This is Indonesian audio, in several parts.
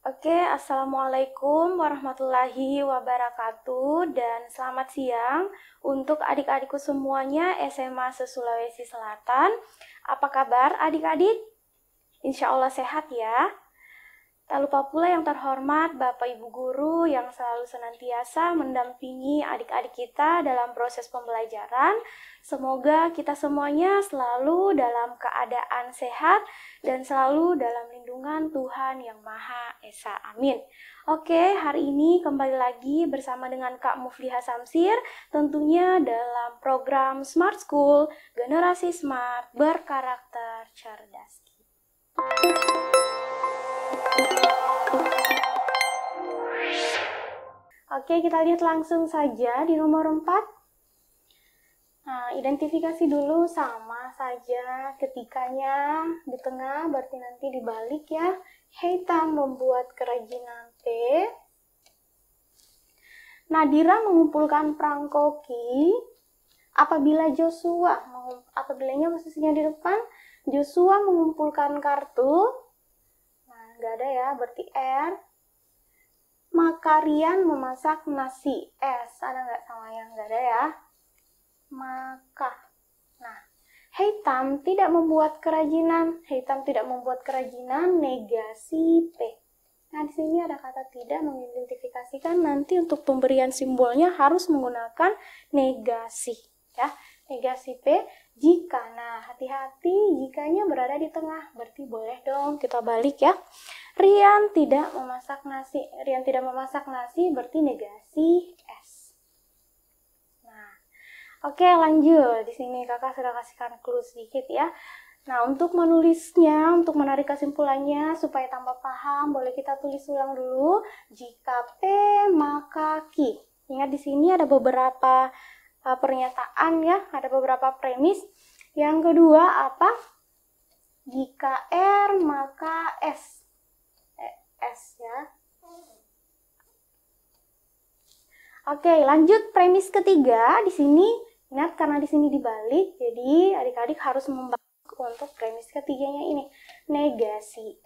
Oke, Assalamualaikum warahmatullahi wabarakatuh dan selamat siang untuk adik-adikku semuanya SMA se-Sulawesi Selatan. Apa kabar adik-adik? Insya Allah sehat ya. Tak lupa pula yang terhormat Bapak Ibu Guru yang selalu senantiasa mendampingi adik-adik kita dalam proses pembelajaran. Semoga kita semuanya selalu dalam keadaan sehat dan selalu dalam lindungan Tuhan Yang Maha Esa. Amin. Oke, hari ini kembali lagi bersama dengan Kak Mufliha Samsir, tentunya dalam program Smart School, Generasi Smart Berkarakter Cerdas. Oke, kita lihat langsung saja di nomor 4. Nah, identifikasi dulu sama saja ketikanya di tengah, berarti nanti dibalik ya. Heitam membuat kerajinan P. Nadira mengumpulkan prangkoki. Apabila apabila posisinya di depan, Joshua mengumpulkan kartu. Nah, nggak ada ya, berarti R. Makarian memasak nasi. S, ada nggak sama yang nggak ada ya? Maka. Nah, Heitam tidak membuat kerajinan. Heitam tidak membuat kerajinan, negasi P. Nah, di sini ada kata tidak mengidentifikasikan, nanti untuk pemberian simbolnya harus menggunakan negasi. Ya, negasi P, jika. Nah, hati-hati jikanya berada di tengah, berarti boleh dong kita balik ya. Rian tidak memasak nasi. Rian tidak memasak nasi berarti negasi S. Nah, oke lanjut. Di sini kakak sudah kasihkan clue sedikit ya. Nah, untuk menulisnya, untuk menarik kesimpulannya supaya tambah paham, boleh kita tulis ulang dulu. Jika P maka Q. Ingat di sini ada beberapa pernyataan ya, ada beberapa premis. Yang kedua apa? Jika R maka S. S ya. Oke, lanjut premis ketiga. Di sini ingat karena di sini dibalik, jadi adik-adik harus membalik untuk premis ketiganya ini. Negasi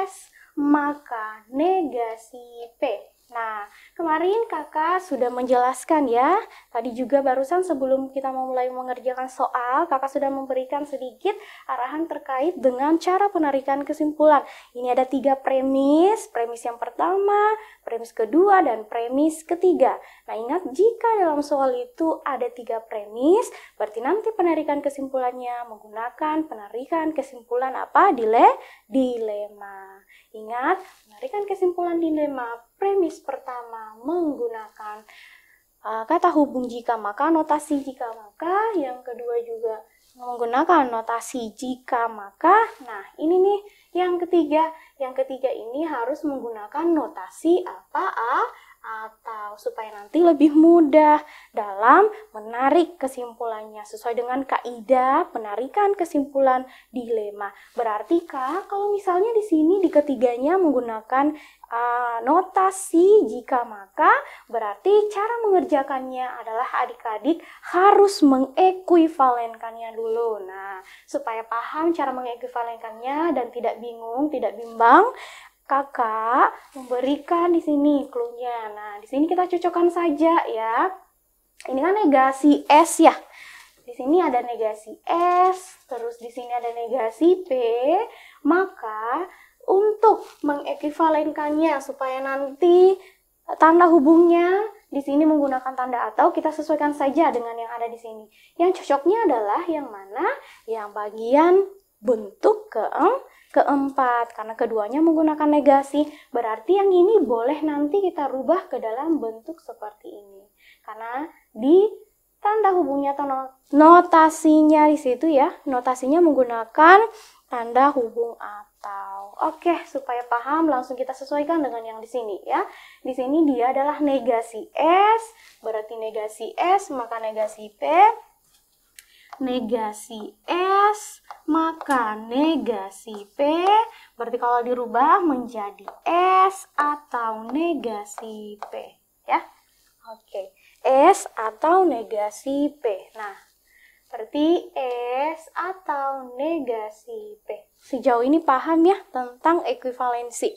S maka negasi P. Nah, kemarin kakak sudah menjelaskan ya. Tadi juga barusan sebelum kita mulai mengerjakan soal, kakak sudah memberikan sedikit arahan terkait dengan cara penarikan kesimpulan. Ini ada 3 premis. Premis yang pertama, premis kedua, dan premis ketiga. Nah, ingat jika dalam soal itu ada 3 premis, berarti nanti penarikan kesimpulannya menggunakan penarikan kesimpulan apa? Dilema. Ingat, penarikan kesimpulan dilema premis pertama menggunakan kata hubung jika maka, notasi jika maka. Yang kedua juga menggunakan notasi jika maka. Nah, ini nih yang ketiga. Yang ketiga ini harus menggunakan notasi apa? Atau, supaya nanti lebih mudah dalam menarik kesimpulannya sesuai dengan kaidah penarikan kesimpulan dilema. Berarti Kak, kalau misalnya di sini di ketiganya menggunakan notasi jika maka, berarti cara mengerjakannya adalah adik-adik harus mengekuivalenkannya dulu. Nah, supaya paham cara mengekuivalenkannya dan tidak bingung, tidak bimbang, kakak memberikan di sini clue-nya. Nah, di sini kita cocokkan saja ya. Ini kan negasi S ya. Di sini ada negasi S, terus di sini ada negasi P. Maka untuk mengekuivalenkannya supaya nanti tanda hubungnya di sini menggunakan tanda atau, kita sesuaikan saja dengan yang ada di sini. Yang cocoknya adalah yang mana? Yang bagian bentuk keempat, karena keduanya menggunakan negasi. Berarti yang ini boleh nanti kita rubah ke dalam bentuk seperti ini. Karena di tanda hubungnya atau notasinya di situ ya, notasinya menggunakan tanda hubung atau. Oke, supaya paham langsung kita sesuaikan dengan yang di sini ya. Di sini dia adalah negasi S, berarti negasi S maka negasi P. Negasi S maka negasi P, berarti kalau dirubah menjadi S atau negasi P ya. Oke, S atau negasi P. Nah, Berarti S atau negasi P. Sejauh ini paham ya tentang ekuivalensi.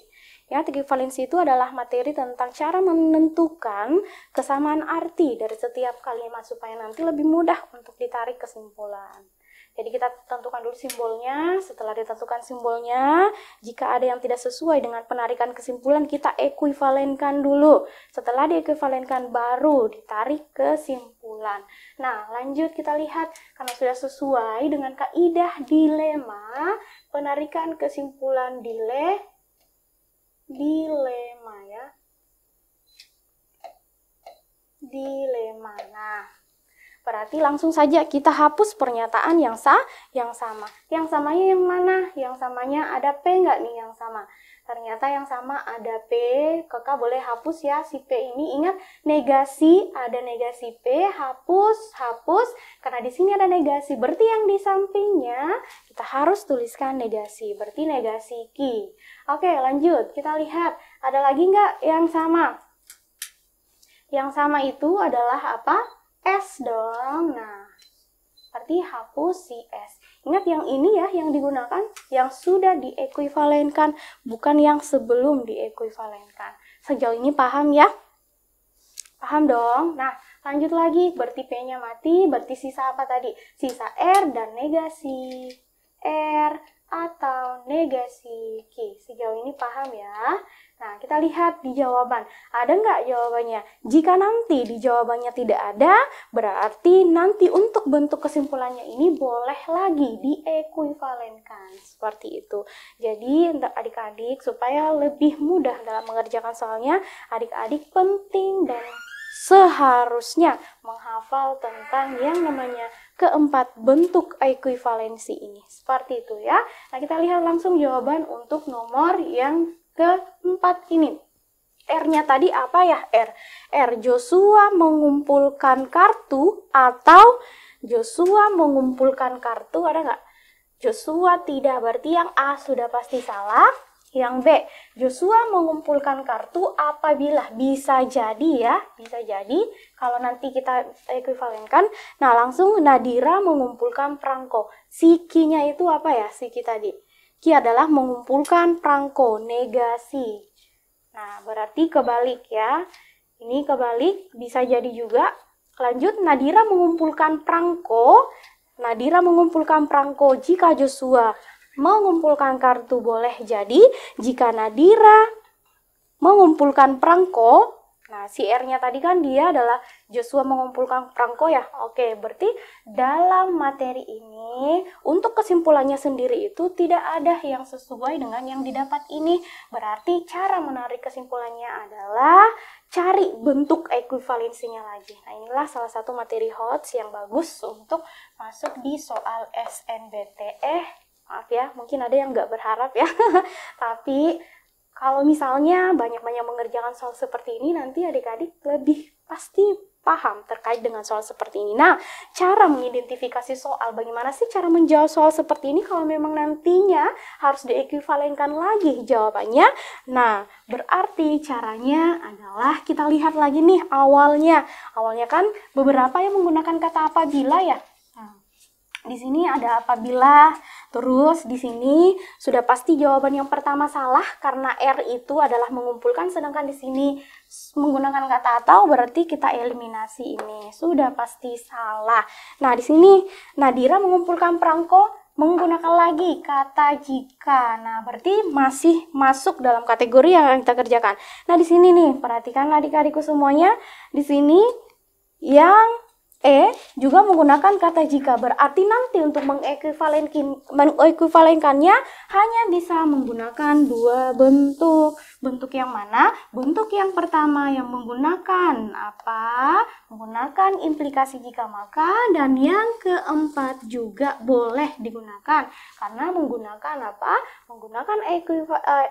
Ya, ekuivalensi itu adalah materi tentang cara menentukan kesamaan arti dari setiap kalimat supaya nanti lebih mudah untuk ditarik kesimpulan. Jadi kita tentukan dulu simbolnya. Setelah ditentukan simbolnya, jika ada yang tidak sesuai dengan penarikan kesimpulan, kita ekuivalenkan dulu. Setelah diekuivalenkan, baru ditarik kesimpulan. Nah, lanjut kita lihat. Karena sudah sesuai dengan kaidah dilema, penarikan kesimpulan dilema ya. Dilema. Nah, berarti langsung saja kita hapus pernyataan yang sama. Yang samanya yang mana? Yang samanya ada P nggak nih yang sama? Ternyata yang sama ada P. Kakak boleh hapus ya si P ini. Ingat negasi, ada negasi P, hapus. Karena di sini ada negasi. Berarti yang di sampingnya kita harus tuliskan negasi. Berarti negasi Ki. Oke, lanjut. Kita lihat. Ada lagi nggak yang sama? Yang sama itu adalah apa? S dong. Nah, berarti hapus si S. Ingat yang ini ya, yang digunakan yang sudah diekuivalenkan, bukan yang sebelum diekuivalenkan. Sejauh ini paham ya? Paham dong? Nah, lanjut lagi. Berarti P-nya mati, berarti sisa apa tadi? Sisa R dan negasi R atau negasi Q. Sejauh ini paham ya? Nah, kita lihat di jawaban. Ada nggak jawabannya? Jika nanti di jawabannya tidak ada, berarti nanti untuk bentuk kesimpulannya ini boleh lagi diekuivalenkan. Seperti itu. Jadi, untuk adik-adik, supaya lebih mudah dalam mengerjakan soalnya, adik-adik penting dan seharusnya menghafal tentang yang namanya keempat bentuk ekuivalensi ini. Seperti itu ya. Nah, kita lihat langsung jawaban untuk nomor yang keempat ini. R-nya tadi apa ya? R. Joshua mengumpulkan kartu atau Joshua mengumpulkan kartu, ada nggak? Joshua tidak, berarti yang A sudah pasti salah. Yang B, Joshua mengumpulkan kartu apabila, bisa jadi ya, bisa jadi kalau nanti kita ekuivalenkan. Nah, langsung Nadira mengumpulkan perangko. Si Ki-nya itu apa ya? Si Ki tadi. Ki adalah mengumpulkan perangko, negasi. Nah, berarti kebalik ya. Ini kebalik, bisa jadi juga. Lanjut, Nadira mengumpulkan perangko. Nadira mengumpulkan perangko jika Joshua mengumpulkan kartu, boleh jadi jika Nadira mengumpulkan perangko. Nah, si R-nya tadi kan dia adalah Joshua mengumpulkan perangko ya. Oke, berarti dalam materi ini untuk kesimpulannya sendiri itu tidak ada yang sesuai dengan yang didapat ini. Berarti cara menarik kesimpulannya adalah cari bentuk ekuivalensinya lagi. Nah, inilah salah satu materi HOTS yang bagus untuk masuk di soal SNBT. Maaf ya, mungkin ada yang nggak berharap ya. Tapi kalau misalnya banyak-banyak mengerjakan soal seperti ini, nanti adik-adik lebih pasti paham terkait dengan soal seperti ini. Nah, cara mengidentifikasi soal, bagaimana sih cara menjawab soal seperti ini kalau memang nantinya harus diekuivalenkan lagi jawabannya. Nah, berarti caranya adalah kita lihat lagi nih awalnya. Awalnya kan beberapa yang menggunakan kata apabila ya. Di sini ada apabila, terus di sini sudah pasti jawaban yang pertama salah karena R itu adalah mengumpulkan, sedangkan di sini menggunakan kata atau, berarti kita eliminasi ini. Sudah pasti salah. Nah, di sini Nadira mengumpulkan perangko menggunakan lagi kata jika. Nah, berarti masih masuk dalam kategori yang kita kerjakan. Nah, di sini nih, perhatikan adik-adikku semuanya. Di sini yang E juga menggunakan kata jika, berarti nanti untuk mengekuivalenkannya hanya bisa menggunakan dua bentuk. Bentuk yang mana? Bentuk yang pertama yang menggunakan apa? Menggunakan implikasi jika maka, dan yang keempat juga boleh digunakan karena menggunakan apa? Menggunakan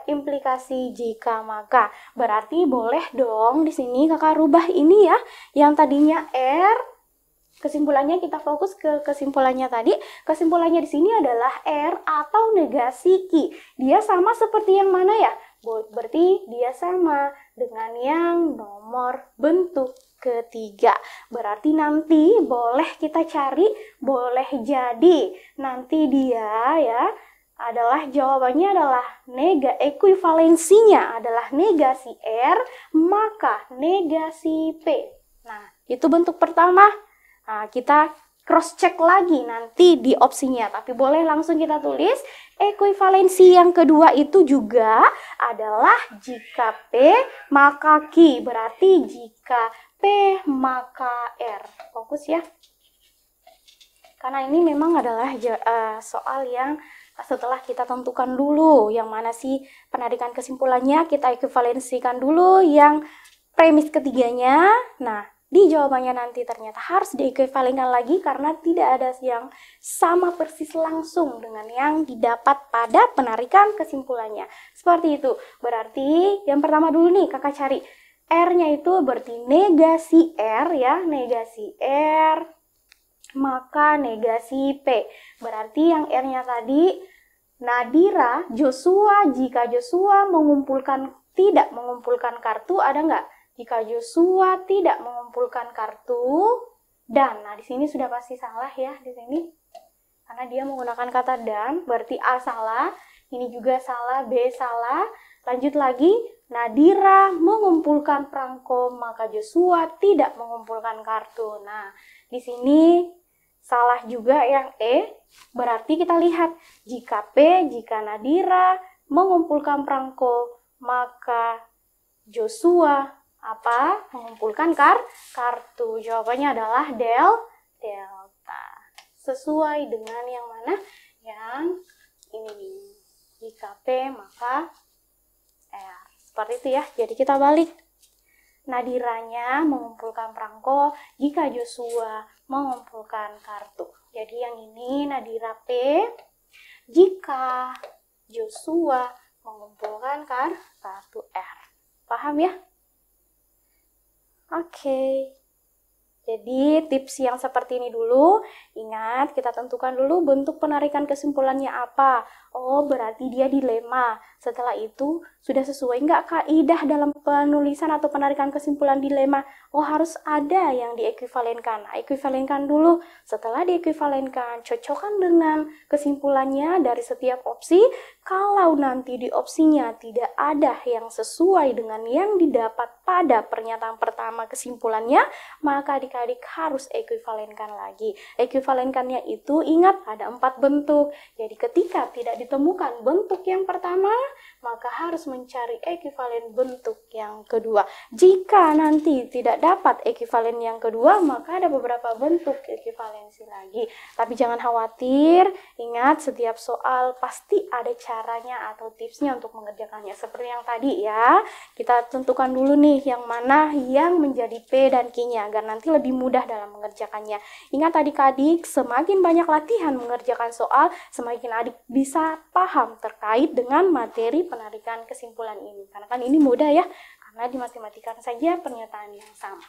implikasi jika maka. Berarti boleh dong di sini kakak rubah ini ya. Yang tadinya R, kesimpulannya kita fokus ke kesimpulannya tadi. Kesimpulannya di sini adalah R atau negasi Ki. Dia sama seperti yang mana ya? Berarti dia sama dengan yang nomor bentuk ketiga. Berarti nanti boleh kita cari, boleh jadi nanti dia ya adalah jawabannya adalah ekuivalensinya adalah negasi R, maka negasi P. Nah, itu bentuk pertama. Nah, kita cross check lagi nanti di opsinya, tapi boleh langsung kita tulis. Ekuivalensi yang kedua itu juga adalah jika P maka Q, berarti jika P maka R. Fokus ya. Karena ini memang adalah soal yang setelah kita tentukan dulu yang mana sih penarikan kesimpulannya, kita ekuivalensikan dulu yang premis ketiganya. Nah, di jawabannya nanti ternyata harus diekuivalenkan lagi karena tidak ada yang sama persis langsung dengan yang didapat pada penarikan kesimpulannya. Seperti itu. Berarti yang pertama dulu nih kakak cari. R-nya itu berarti negasi R ya, negasi R, maka negasi P. Berarti yang R-nya tadi Nadira, Joshua, jika Joshua tidak mengumpulkan kartu, ada nggak? Jika Joshua tidak mengumpulkan kartu, dan, nah di sini sudah pasti salah ya di sini, karena dia menggunakan kata dan, berarti A salah, ini juga salah, B salah. Lanjut lagi, Nadira mengumpulkan perangko, maka Joshua tidak mengumpulkan kartu. Nah, di sini salah juga yang E, berarti kita lihat jika jika Nadira mengumpulkan perangko, maka Joshua mengumpulkan kartu. Jawabannya adalah delta. Sesuai dengan yang mana? Yang ini. Jika P maka R. Seperti itu ya. Jadi kita balik. Nadiranya mengumpulkan perangko jika Joshua mengumpulkan kartu. Jadi yang ini Nadira P jika Joshua mengumpulkan kartu R. Paham ya? Oke. Jadi tips yang seperti ini dulu, ingat kita tentukan dulu bentuk penarikan kesimpulannya apa. Oh, berarti dia dilema. Setelah itu, sudah sesuai nggak kaidah dalam penulisan atau penarikan kesimpulan dilema? Oh, harus ada yang diekuivalenkan. Nah, ekuivalenkan dulu. Setelah diekuivalenkan, cocokkan dengan kesimpulannya dari setiap opsi. Kalau nanti di opsinya tidak ada yang sesuai dengan yang didapat pada pernyataan pertama kesimpulannya, maka adik-adik harus ekuivalenkan lagi. Ekuivalenkannya itu ingat ada 4 bentuk. Jadi ketika tidak ditemukan bentuk yang pertama, maka harus mencari ekuivalen bentuk yang kedua. Jika nanti tidak dapat ekuivalen yang kedua, maka ada beberapa bentuk ekuivalensi lagi. Tapi jangan khawatir, ingat setiap soal pasti ada caranya atau tipsnya untuk mengerjakannya. Seperti yang tadi ya, kita tentukan dulu nih yang mana yang menjadi P dan Q-nya agar nanti lebih mudah dalam mengerjakannya. Ingat adik-adik, semakin banyak latihan mengerjakan soal, semakin adik bisa paham terkait dengan materi penarikan kesimpulan ini. Karena kan ini mudah ya, karena di matematika saja pernyataan yang sama.